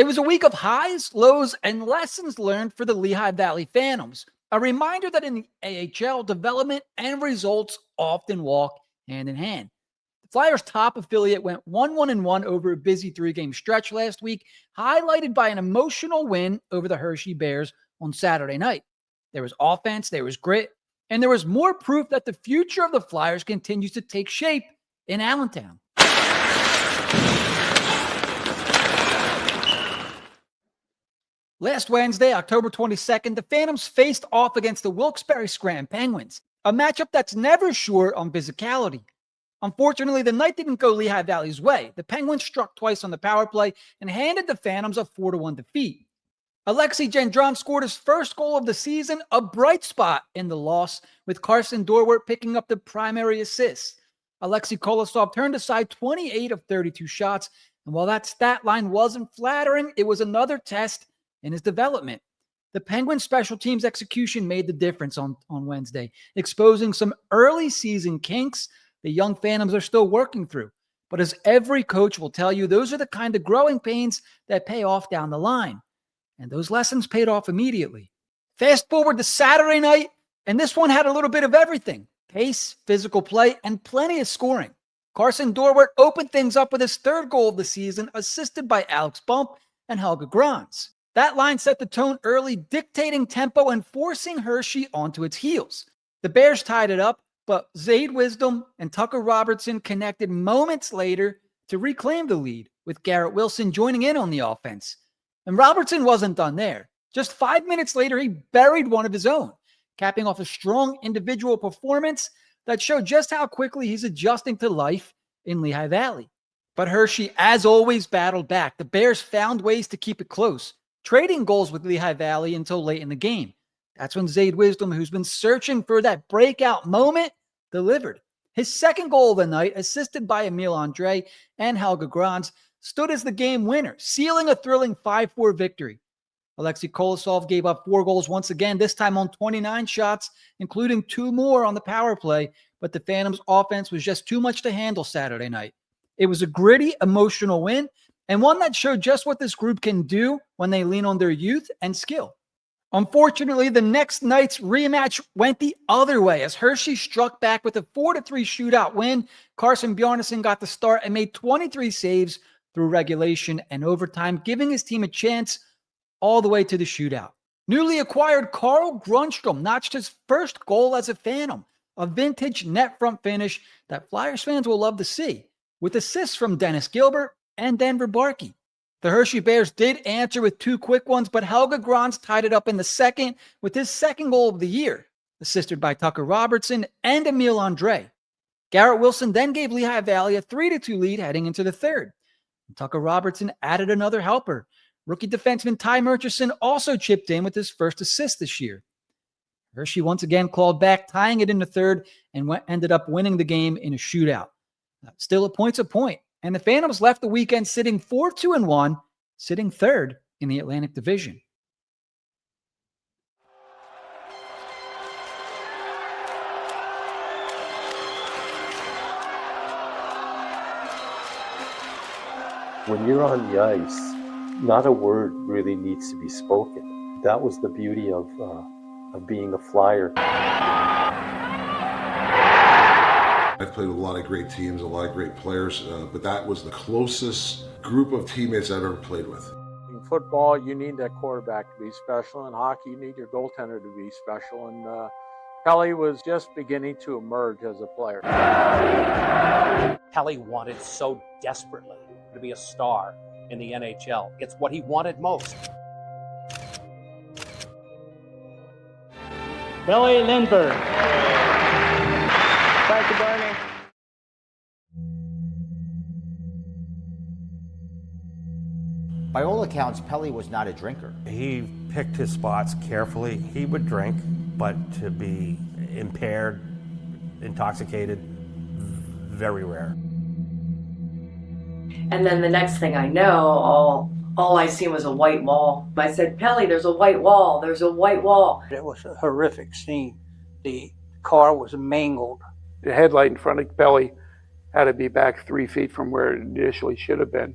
It was a week of highs, lows, and lessons learned for the Lehigh Valley Phantoms. A reminder that in the AHL, development and results often walk hand in hand. The Flyers' top affiliate went 1-1-1 over a busy three-game stretch last week, highlighted by an emotional win over the Hershey Bears on Saturday night. There was offense, there was grit, and there was more proof that the future of the Flyers continues to take shape in Allentown. Last Wednesday, October 22nd, the Phantoms faced off against the Wilkes-Barre Scranton Penguins, a matchup that's never short on physicality. Unfortunately, the night didn't go Lehigh Valley's way. The Penguins struck twice on the power play and handed the Phantoms a 4-1 defeat. Aleksei Gendron scored his first goal of the season, a bright spot in the loss, with Karsen Dorwart picking up the primary assist. Aleksei Kolosov turned aside 28 of 32 shots, and while that stat line wasn't flattering, it was another test in his development. The Penguins' special teams execution made the difference on Wednesday, exposing some early season kinks the young Phantoms are still working through. But as every coach will tell you, those are the kind of growing pains that pay off down the line. And those lessons paid off immediately. Fast forward to Saturday night, and this one had a little bit of everything. Pace, physical play, and plenty of scoring. Karsen Dorwart opened things up with his third goal of the season, assisted by Alex Bump and Helge Grans. That line set the tone early, dictating tempo and forcing Hershey onto its heels. The Bears tied it up, but Zayde Wisdom and Tucker Robertson connected moments later to reclaim the lead, with Garrett Wilson joining in on the offense. And Robertson wasn't done there. Just 5 minutes later, he buried one of his own, capping off a strong individual performance that showed just how quickly he's adjusting to life in Lehigh Valley. But Hershey, as always, battled back. The Bears found ways to keep it close, trading goals with Lehigh Valley until late in the game. That's when Zayde Wisdom, who's been searching for that breakout moment, delivered. His second goal of the night, assisted by Emil Andrae and Helge Grans, stood as the game winner, sealing a thrilling 5-4 victory. Aleksei Kolosov gave up 4 goals once again, this time on 29 shots, including 2 more on the power play, but the Phantoms' offense was just too much to handle Saturday night. It was a gritty, emotional win, and one that showed just what this group can do when they lean on their youth and skill. Unfortunately, the next night's rematch went the other way as Hershey struck back with a 4-3 shootout win. Carson Bjarnason got the start and made 23 saves through regulation and overtime, giving his team a chance all the way to the shootout. Newly acquired Carl Grundstrom notched his first goal as a Phantom, a vintage net front finish that Flyers fans will love to see, with assists from Dennis Gilbert and Denver Barkey. The Hershey Bears did answer with 2 quick ones, but Helge Grans tied it up in the second with his second goal of the year, assisted by Tucker Robertson and Emil Andrae. Garrett Wilson then gave Lehigh Valley a 3-2 lead heading into the third. And Tucker Robertson added another helper. Rookie defenseman Ty Murchison also chipped in with his first assist this year. Hershey once again clawed back, tying it in the third, and ended up winning the game in a shootout. Still a point's a point. And the Phantoms left the weekend sitting 4-2-1, sitting third in the Atlantic Division. When you're on the ice, not a word really needs to be spoken. That was the beauty of being a Flyer. I've played with a lot of great teams, a lot of great players, but that was the closest group of teammates I've ever played with. In football, you need that quarterback to be special. In hockey, you need your goaltender to be special. And Pelle was just beginning to emerge as a player. Pelle wanted so desperately to be a star in the NHL. It's what he wanted most. Pelle Lindbergh. Thank you, Bernie. By all accounts, Pelle was not a drinker. He picked his spots carefully. He would drink, but to be impaired, intoxicated, very rare. And then the next thing I know, all I seen was a white wall. I said, Pelle, there's a white wall. There's a white wall. It was a horrific scene. The car was mangled. The headlight in front of Pelle had to be back 3 feet from where it initially should have been.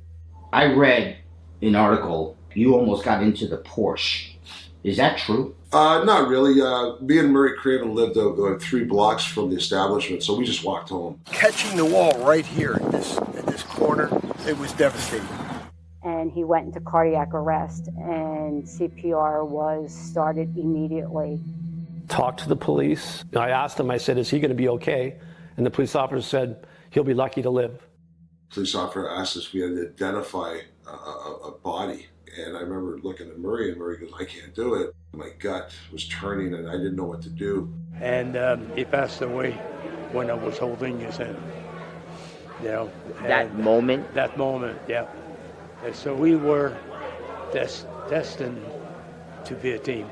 I read an article, you almost got into the Porsche. Is that true? Not really. Me and Murray Craven lived 3 blocks from the establishment, so we just walked home. Catching the wall right here at this corner, it was devastating. And he went into cardiac arrest, and CPR was started immediately. Talked to the police. I asked him, I said, is he going to be okay? And the police officer said, he'll be lucky to live. Police officer asked us if we had to identify a body. And I remember looking at Murray, and Murray goes, I can't do it. My gut was turning, and I didn't know what to do. And he passed away when I was holding his hand. You know, that moment? That moment, yeah. And so we were destined to be a team.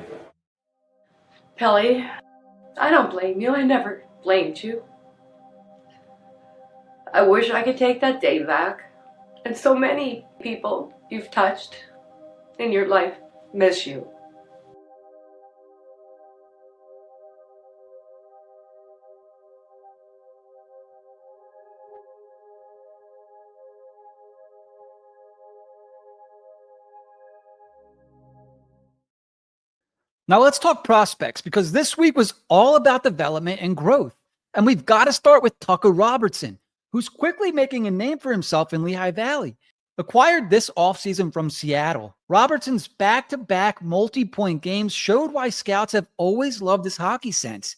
Pelle, I don't blame you. I never blamed you. I wish I could take that day back. And so many people you've touched in your life miss you. Now let's talk prospects, because this week was all about development and growth. And we've got to start with Tucker Robertson, who's quickly making a name for himself in Lehigh Valley. Acquired this offseason from Seattle, Robertson's back-to-back multi-point games showed why scouts have always loved his hockey sense.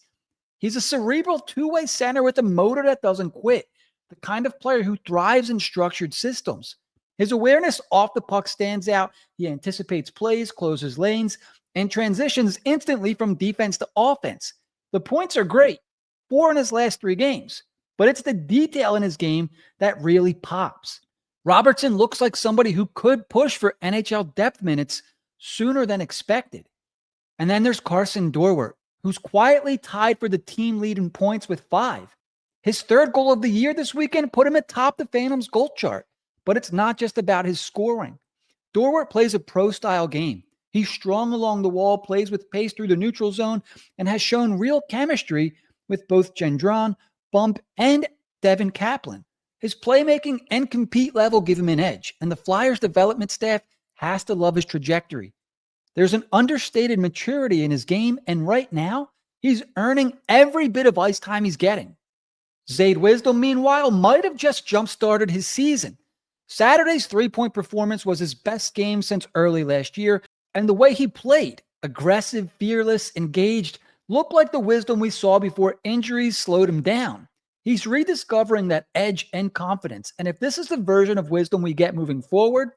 He's a cerebral two-way center with a motor that doesn't quit, the kind of player who thrives in structured systems. His awareness off the puck stands out. He anticipates plays, closes lanes, and transitions instantly from defense to offense. The points are great, 4 in his last 3 games, but it's the detail in his game that really pops. Robertson looks like somebody who could push for NHL depth minutes sooner than expected. And then there's Karsen Dorwart, who's quietly tied for the team lead in points with 5. His 3rd goal of the year this weekend put him atop the Phantoms goal chart, but it's not just about his scoring. Dorwart plays a pro-style game. He's strong along the wall, plays with pace through the neutral zone, and has shown real chemistry with both Gendron, Bump, and Devin Kaplan. His playmaking and compete level give him an edge, and the Flyers development staff has to love his trajectory. There's an understated maturity in his game, and right now, he's earning every bit of ice time he's getting. Zayde Wisdom, meanwhile, might have just jump-started his season. Saturday's 3-point performance was his best game since early last year, and the way he played, aggressive, fearless, engaged, looked like the Wisdom we saw before injuries slowed him down. He's rediscovering that edge and confidence, and if this is the version of Wisdom we get moving forward,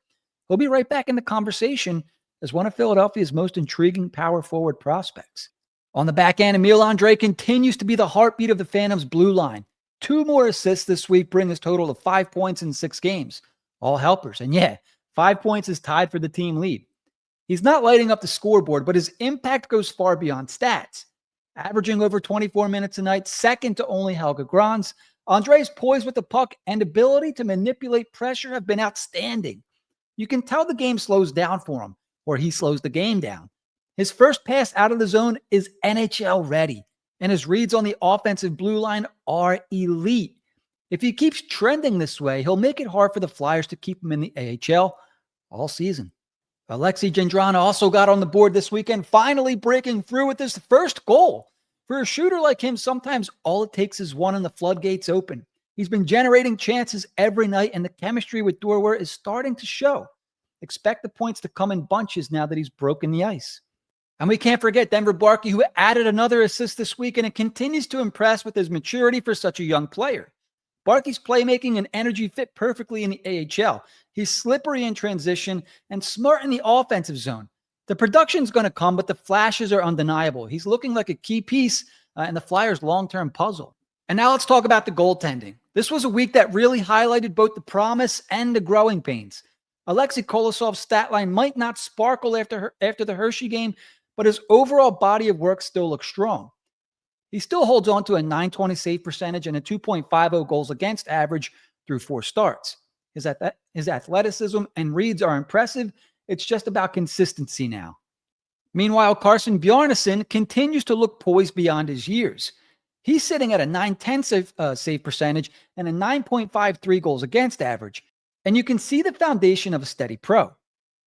he'll be right back in the conversation as one of Philadelphia's most intriguing power forward prospects. On the back end, Emil Andrae continues to be the heartbeat of the Phantoms' blue line. 2 more assists this week bring his total to 5 points in 6 games. All helpers. And yeah, 5 points is tied for the team lead. He's not lighting up the scoreboard, but his impact goes far beyond stats. Averaging over 24 minutes a night, second to only Helge Grans, Andre's poise with the puck and ability to manipulate pressure have been outstanding. You can tell the game slows down for him, or he slows the game down. His first pass out of the zone is NHL ready, and his reads on the offensive blue line are elite. If he keeps trending this way, he'll make it hard for the Flyers to keep him in the AHL all season. Aleksei Gendron also got on the board this weekend, finally breaking through with his first goal. For a shooter like him, sometimes all it takes is one and the floodgates open. He's been generating chances every night, and the chemistry with Dorwart is starting to show. Expect the points to come in bunches now that he's broken the ice. And we can't forget Denver Barkey, who added another assist this week, and it continues to impress with his maturity for such a young player. Barkey's playmaking and energy fit perfectly in the AHL. He's slippery in transition and smart in the offensive zone. The production's going to come, but the flashes are undeniable. He's looking like a key piece in the Flyers' long-term puzzle. And now let's talk about the goaltending. This was a week that really highlighted both the promise and the growing pains. Aleksei Kolosov's stat line might not sparkle after the Hershey game, but his overall body of work still looks strong. He still holds on to a .920 save percentage and a 2.50 goals against average through 4 starts. His athleticism and reads are impressive. It's just about consistency now. Meanwhile, Carson Bjarnason continues to look poised beyond his years. He's sitting at a .910 save percentage and a 9.53 goals against average. And you can see the foundation of a steady pro.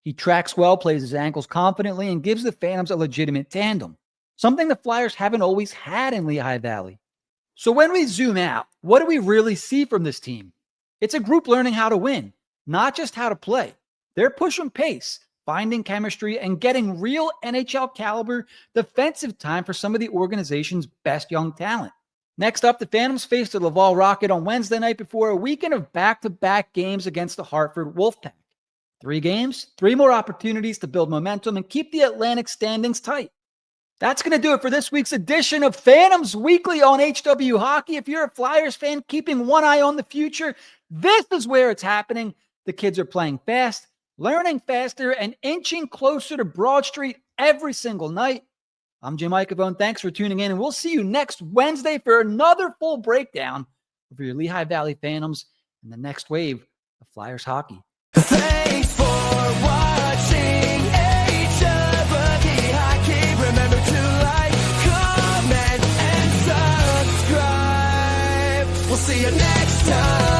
He tracks well, plays his ankles confidently, and gives the Phantoms a legitimate tandem, something the Flyers haven't always had in Lehigh Valley. So when we zoom out, what do we really see from this team? It's a group learning how to win, not just how to play. They're pushing pace, finding chemistry, and getting real NHL caliber defensive time for some of the organization's best young talent. Next up, the Phantoms faced the Laval Rocket on Wednesday night before a weekend of back-to-back games against the Hartford Wolfpack. 3 games, 3 more opportunities to build momentum and keep the Atlantic standings tight. That's going to do it for this week's edition of Phantoms Weekly on HW Hockey. If you're a Flyers fan keeping one eye on the future, this is where it's happening. The kids are playing fast, learning faster, and inching closer to Broad Street every single night. I'm Jim Iacovone. Thanks for tuning in, and we'll see you next Wednesday for another full breakdown of your Lehigh Valley Phantoms and the next wave of Flyers hockey. Thanks for watching HW Hockey. Remember to like, comment, and subscribe. We'll see you next time.